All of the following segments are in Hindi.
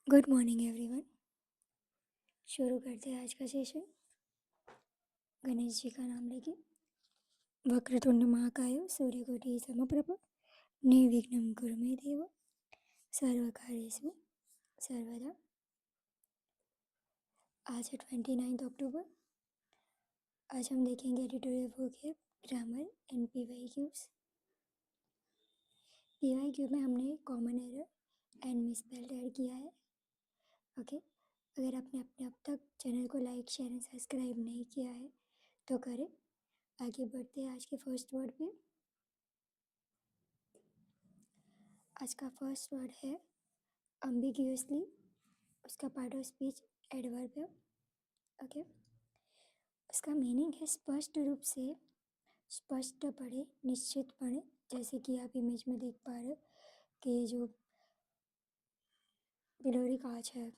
Good morning everyone. शुरू करते हैं आज का सेशन। गणेश जी का नाम लेके। वक्रतुंड महाकाय सूर्यकोटि समप्रभ निर्विघ्नं कुरु मे देव सर्वकार्येषु सर्वदा। आज है 29 अक्टूबर। आज हम देखेंगे एडिटोरियल बुक है ग्रामर एंड PYQs। PYQ में हमने common error and misspelled add किया है। ओके, अगर आपने अपने अब तक चैनल को लाइक शेयर एंड सब्सक्राइब नहीं किया है तो करें। आगे बढ़ते हैं आज के फर्स्ट वर्ड पे। आज का फर्स्ट वर्ड है अम्बिग्यूअसली। उसका पार्ट ऑफ स्पीच एडवर्ब है। ओके, उसका मीनिंग है स्पष्ट रूप से, स्पष्टपणे, निश्चितपणे। जैसे कि आप इमेज में देख पा रहे हो कि ये जो बिलोरी कांच है,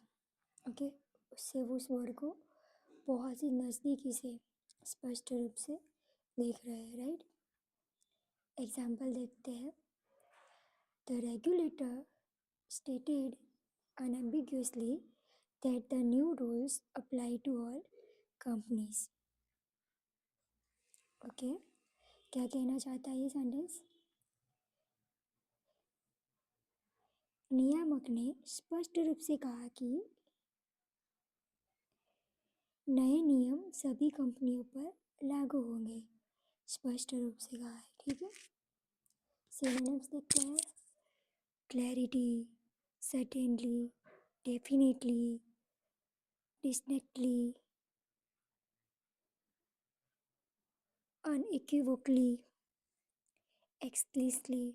ओके, उससे वो उस वर्ड को बहुत ही नज़दीकी से स्पष्ट रूप से देख रहे हैं, राइट। एग्जाम्पल देखते हैं। The regulator stated unambiguously that the new rules apply to all companies. Okay, क्या कहना चाहता है ये सेंटेंस? नियामक ने स्पष्ट रूप से कहा कि नए नियम सभी कंपनियों पर लागू होंगे। स्पष्ट रूप से कहा है, ठीक है। सिनोनिम्स देखते हैं। Clarity, certainly, definitely, distinctly, unequivocally, explicitly,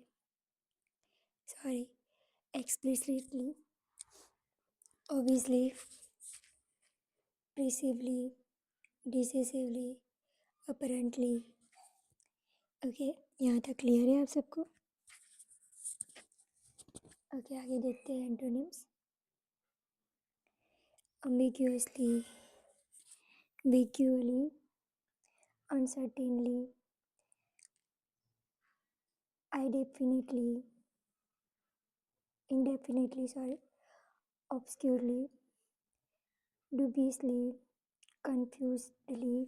obviously, precisely, decisively, apparently। Okay, यहाँ तक क्लियर है आप सबको? ओके, आगे देखते हैं antonyms. ambiguously, vaguely, uncertainly, indefinitely, obscurely, dubiously, confusedly,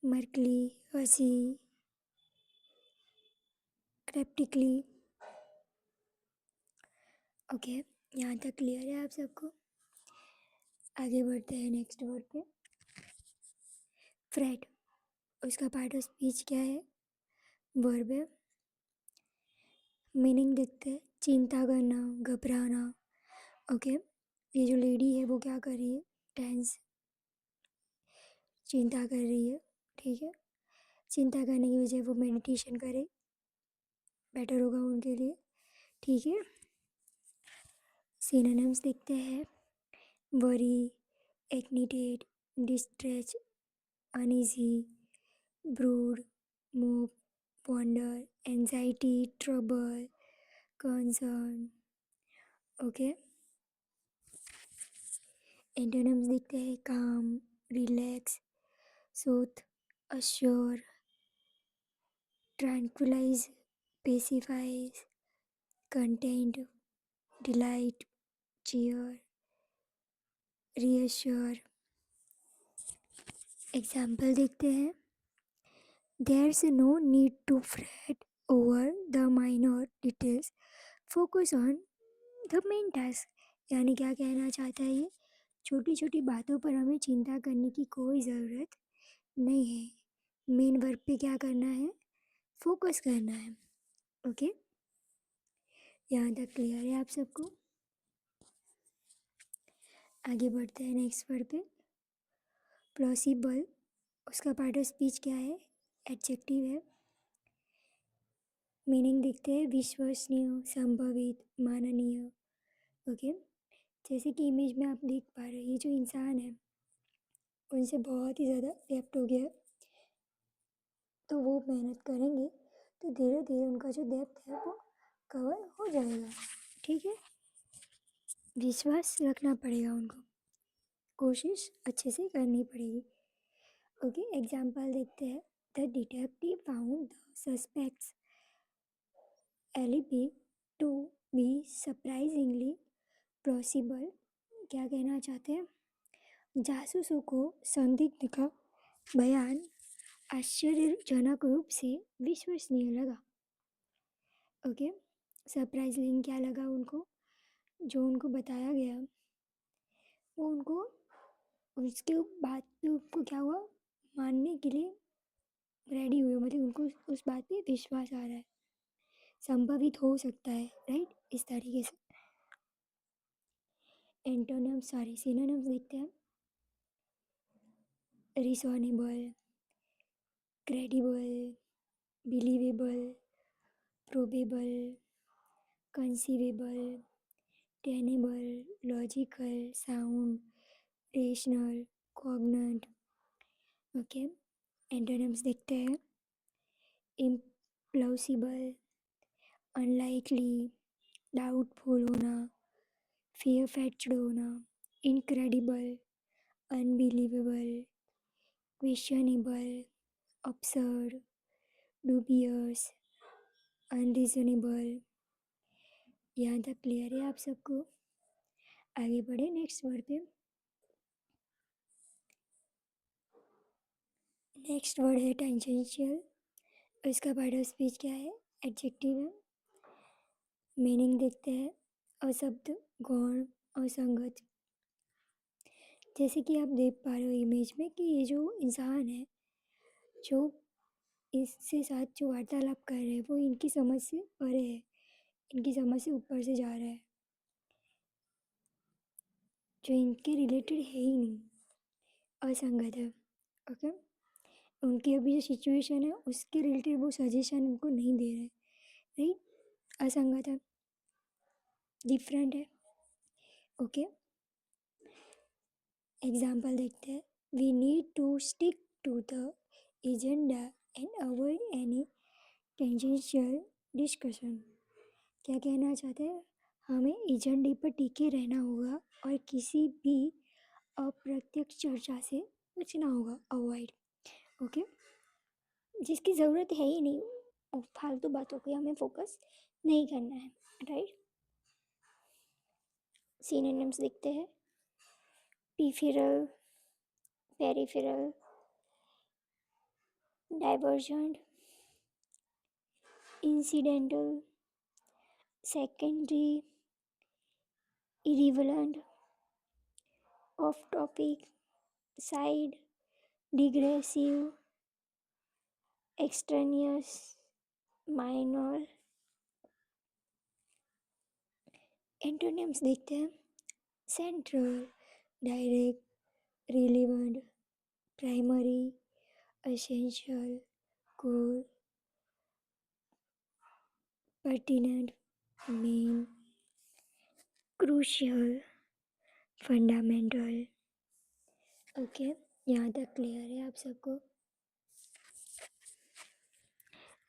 murkily, fuzzy, cryptically। Okay, यहाँ तक क्लियर है आप सबको? आगे बढ़ते हैं नेक्स्ट वर्ड पे। फ्रेट, उसका पार्ट ऑफ स्पीच क्या है? वर्ब है। मीनिंग देखते हैं। चिंता करना, घबराना। ओके, ये जो लेडी है वो क्या कर रही है? टेंस, चिंता कर रही है, ठीक है। चिंता करने की वजह वो मेडिटेशन करे, बेटर होगा उनके लिए, ठीक है। सिनोनिम्स देखते हैं। वरी, एक्निटेट, distress, uneasy, brood, move, wonder, anxiety, trouble, concern. Okay, antonyms देखते हैं। Calm, relax, soothe, assure, tranquillise, pacifies, content, delight, cheer, reassure। Example देखते हैं। There's no need to fret over the minor details. Focus on the main task. यानी क्या कहना चाहता है ये? छोटी छोटी बातों पर हमें चिंता करने की कोई ज़रूरत नहीं है। मेन वर्क पे क्या करना है? फोकस करना है। ओके, यहाँ तक क्लियर है आप सबको? आगे बढ़ते हैं नेक्स्ट वर्ड पे। प्लॉसिबल, उसका पार्ट ऑफ स्पीच क्या है? एडजेक्टिव है। मीनिंग देखते हैं। विश्वसनीय, संभावित, माननीय। ओके, जैसे कि इमेज में आप देख पा रहे हैं, ये जो इंसान है उनसे बहुत ही ज़्यादा डेप्थ हो गया है, तो वो मेहनत करेंगे तो धीरे धीरे उनका जो डेप्थ है वो कवर हो जाएगा, ठीक है। विश्वास रखना पड़ेगा उनको, कोशिश अच्छे से करनी पड़ेगी। ओके, एग्जाम्पल देखते हैं। The detective found the suspects alibi to be surprisingly plausible क्या कहना चाहते हैं, जासूसों को संदिग्ध का बयान आश्चर्यजनक रूप से विश्वसनीय लगा। ओके, सरप्राइजिंग क्या लगा उनको, जो उनको बताया गया वो उनको उसके बात पे उनको क्या हुआ, मानने के लिए रेडी हुए, मतलब उनको उस बात पे विश्वास आ रहा है, संभवित हो सकता है, राइट, इस तरीके से। एंटोनिम्स सॉरी सिनोनिम्स देखते हैं, reasonable, credible, believable, probable, conceivable, tenable, logical, sound, rational, cogent. Okay, antonyms देखते हैं, इम्प्लॉसिबल, अनलाइकली, डाउटफुल होना, फियर फेच्ड होना, incredible, unbelievable, questionable, absurd, dubious, unreasonable. यहाँ तक क्लियर है आप सबको? आगे बढ़े नेक्स्ट वर्ड पे। नेक्स्ट वर्ड है टेंजेंशियल। इसका पार्ट ऑफ स्पीच क्या है, एडजेक्टिव है। मीनिंग देखते हैं, अशब्द, गौण, असंगत। जैसे कि आप देख पा रहे हो इमेज में कि ये जो इंसान है, जो इससे साथ जो वार्तालाप कर रहे हैं, वो इनकी समझ से परे है, इनकी समझ से ऊपर से जा रहा है, जो इनके रिलेटेड है ही नहीं, असंगत है। ओके, उनकी अभी जो सिचुएशन है उसके रिलेटेड वो सजेशन उनको नहीं दे रहे, राइट, असंगत है, डिफरेंट है। ओके, एग्जाम्पल देखते हैं, we need to stick to the agenda and avoid any tangential discussion. क्या कहना चाहते हैं, हमें एजेंडे पर टिके रहना होगा और किसी भी अप्रत्यक्ष चर्चा से बचना होगा, अवॉइड। ओके, जिसकी ज़रूरत है ही नहीं, और फालतू बातों पे हमें फोकस नहीं करना है, राइट। सिनोनिम्स देखते हैं, peripheral, peripheral, divergent, incidental, secondary, irrelevant, off topic, side, digressive, extraneous, minor. Antonyms देखते हैं, central, direct, relevant, primary, essential, core, pertinent, main, crucial, fundamental. Okay, यहाँ तक क्लियर है आप सबको?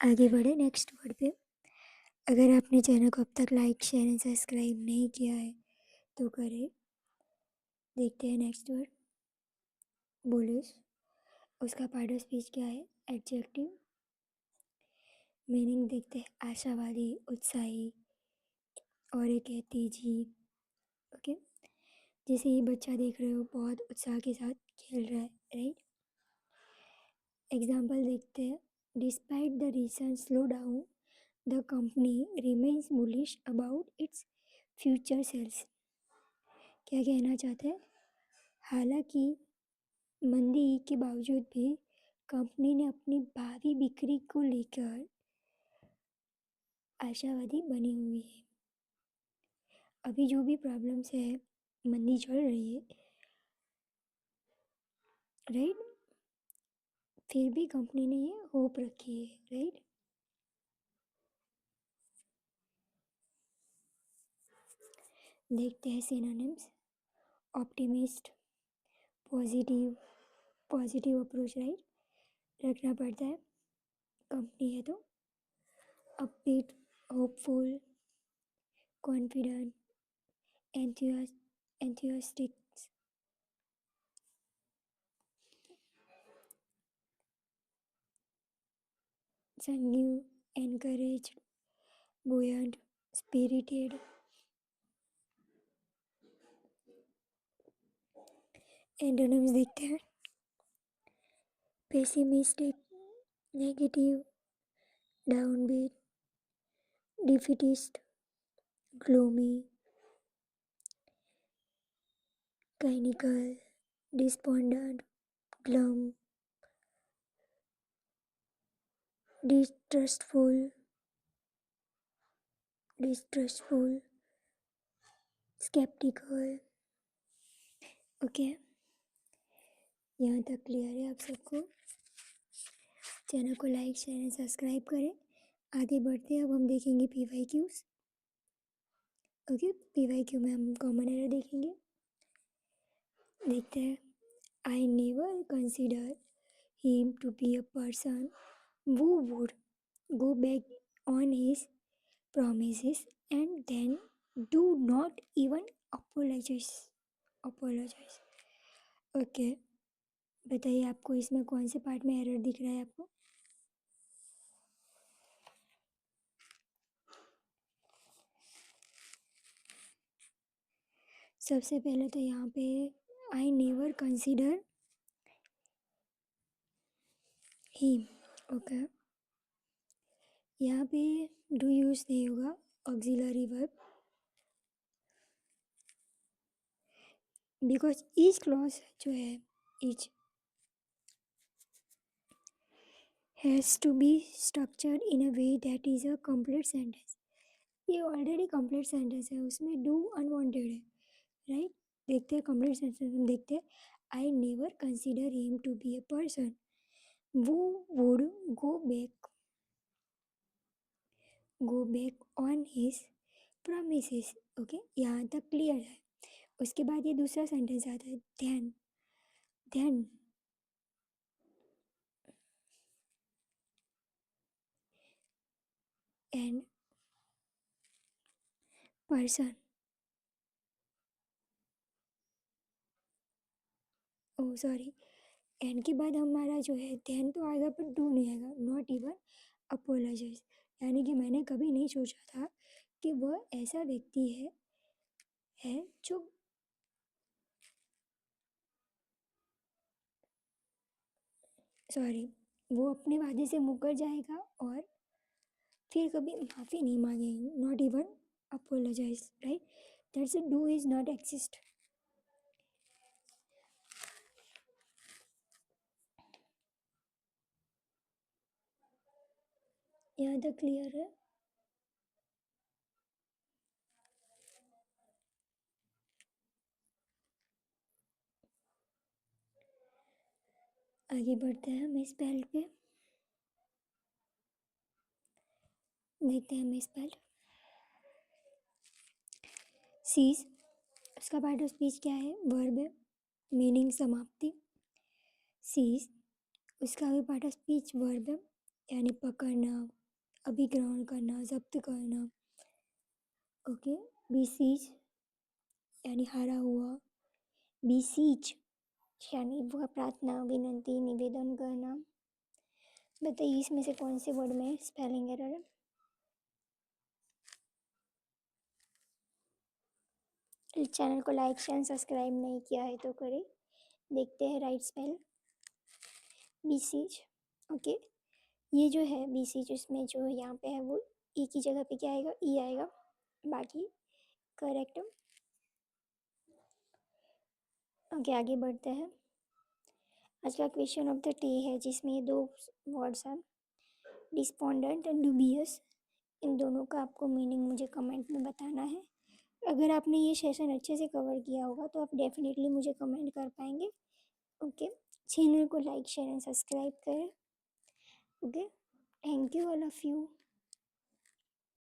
आगे बढ़े नेक्स्ट वर्ड पे। अगर आपने चैनल को अब तक लाइक शेयर एंड सब्सक्राइब नहीं किया है तो करें। देखते हैं नेक्स्ट वर्ड, बुलिश। उसका पार्ट ऑफ स्पीच क्या है, एडजेक्टिव। मीनिंग देखते हैं, आशावादी, उत्साही, और एक है तेजी। ओके, जैसे ये बच्चा देख रहे हो बहुत उत्साह के साथ खेल रहा है, राइट। एग्जाम्पल देखते हैं, despite the recent slow down the company remains bullish about its future sales. क्या कहना चाहते हैं, हालांकि मंदी के बावजूद भी कंपनी ने अपनी भावी बिक्री को लेकर आशावादी बनी हुई है। अभी जो भी प्रॉब्लम्स है, मंदी चल रही है, राइट, फिर भी कंपनी ने ये होप रखी है, राइट। देखते हैं synonyms, optimist, positive, positive approach, right, रखना पड़ता है, कंपनी है तो। Upbeat, hopeful, confident, enthusiastic, sanguine, encourage, buoyant, spirited. Antonyms देखते हैं। Pessimistic, negative, downbeat, defeatist, gloomy, cynical, despondent, glum, distrustful, sceptical. Okay, यहाँ तक क्लियर है आप सबको? चैनल को लाइक शेयर एंड सब्सक्राइब करें। आगे बढ़ते हैं, अब हम देखेंगे PYQs। ओके, PYQ में हम कॉमन एरर देखेंगे। देखते हैं। I never consider him to be a person who would go back on his promises and then do not even apologize. Okay, बताइए आपको इसमें कौन से पार्ट में एरर दिख रहा है आपको? सबसे पहले तो यहाँ पे I never consider him. Okay, यहाँ पे डू यूज नहीं होगा, auxiliary verb, because each clause जो है each has to be structured in a way that is a complete sentence. ये ऑलरेडी कंप्लीट सेंटेंस है, उसमें डू अनवांटेड है, राइट? देखते हैं कंप्लीट सेंटेंस में। देखते हैं, I never consider him to be a person who would go back on his promises। Okay, यहाँ तक क्लियर है। उसके बाद ये दूसरा सेंटेंस आता है, then and person, oh sorry, and के बाद हमारा जो है देन तो आएगा पर डू नहीं आएगा, नॉट इवन अपोलोजाइज। यानी कि मैंने कभी नहीं सोचा था कि वह ऐसा व्यक्ति है जो वो अपने वादे से मुकर जाएगा और फिर कभी माफ़ी नहीं मांगेंगे, not even apologise, right? That's do is not exist. यहाँ तक क्लियर है? आगे बढ़ते हैं हम स्पेल पे। देखते हैं हम स्पेल। सीज, उसका पार्ट ऑफ स्पीच क्या है? वर्ब है, मीनिंग समाप्ति। सीज, उसका भी पार्ट ऑफ स्पीच वर्ब है, यानी पकड़ना, अभिग्रहण करना, जब्त करना। ओके, बीसीज यानी हारा हुआ, बीसीच यानी वह प्रार्थना, विनंती, निवेदन करना। बताइए इसमें से कौन से वर्ड में स्पेलिंग एरर है? चैनल को लाइक शेयर सब्सक्राइब नहीं किया है तो करें। देखते हैं राइट स्पेल, बीसीज। ओके, ये जो है बीसीज, इसमें जो यहाँ पे है वो ई की जगह पे क्या आएगा? ई आएगा, बाकी करेक्ट। ओके, आगे बढ़ते हैं। आज का क्वेश्चन ऑफ द डे है जिसमें ये दो वर्ड्स हैं, डिस्पोंडेंट एंड डूबियस। इन दोनों का आपको मीनिंग मुझे कमेंट में बताना है। अगर आपने ये सेशन अच्छे से कवर किया होगा तो आप डेफिनेटली मुझे कमेंट कर पाएंगे। ओके, चैनल को लाइक शेयर एंड सब्सक्राइब करें। Okay, thank you all of you.